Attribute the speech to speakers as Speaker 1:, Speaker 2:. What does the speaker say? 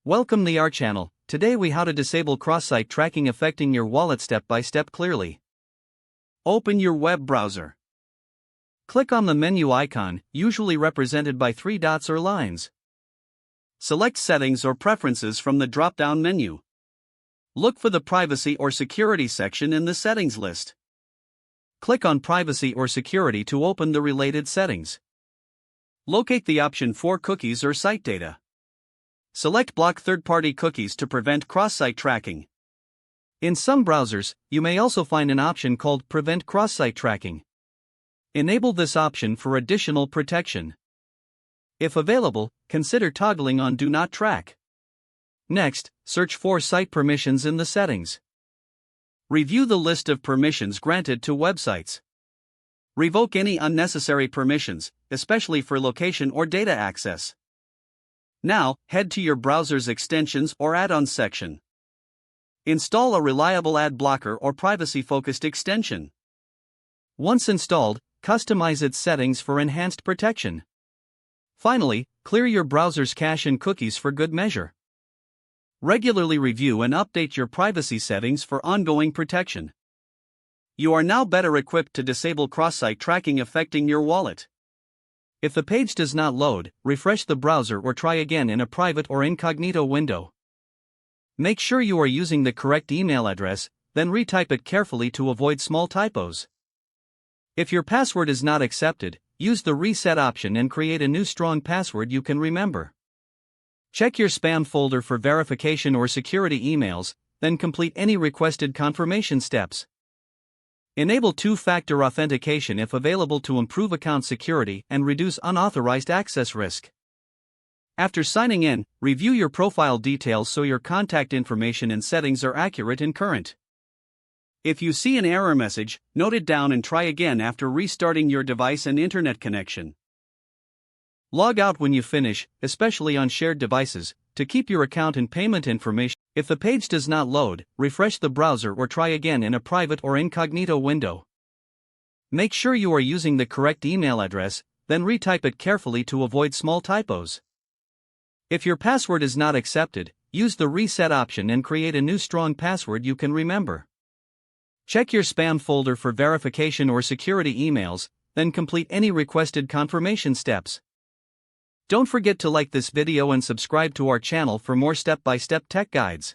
Speaker 1: Welcome to our channel. Today we how to disable cross-site tracking affecting your wallet step by step clearly. Open your web browser. Click on the menu icon, usually represented by 3 dots or lines. Select Settings or Preferences from the drop-down menu. Look for the Privacy or Security section in the settings list. Click on Privacy or Security to open the related settings. Locate the option for cookies or site data. Select Block third-party cookies to prevent cross-site tracking. In some browsers, you may also find an option called Prevent Cross-Site Tracking. Enable this option for additional protection. If available, consider toggling on Do Not Track. Next, search for site permissions in the settings. Review the list of permissions granted to websites. Revoke any unnecessary permissions, especially for location or data access. Now, head to your browser's extensions or add-ons section. Install a reliable ad blocker or privacy-focused extension. Once installed, customize its settings for enhanced protection. Finally, clear your browser's cache and cookies for good measure. Regularly review and update your privacy settings for ongoing protection. You are now better equipped to disable cross-site tracking affecting your wallet. If the page does not load, refresh the browser or try again in a private or incognito window. Make sure you are using the correct email address, then retype it carefully to avoid small typos. If your password is not accepted, use the reset option and create a new strong password you can remember. Check your spam folder for verification or security emails, then complete any requested confirmation steps. Enable two-factor authentication if available to improve account security and reduce unauthorized access risk. After signing in, review your profile details so your contact information and settings are accurate and current. If you see an error message, note it down and try again after restarting your device and internet connection. Log out when you finish, especially on shared devices, to keep your account and payment information. If the page does not load, refresh the browser or try again in a private or incognito window. Make sure you are using the correct email address, then retype it carefully to avoid small typos. If your password is not accepted, use the reset option and create a new strong password you can remember. Check your spam folder for verification or security emails, then complete any requested confirmation steps. Don't forget to like this video and subscribe to our channel for more step-by-step tech guides.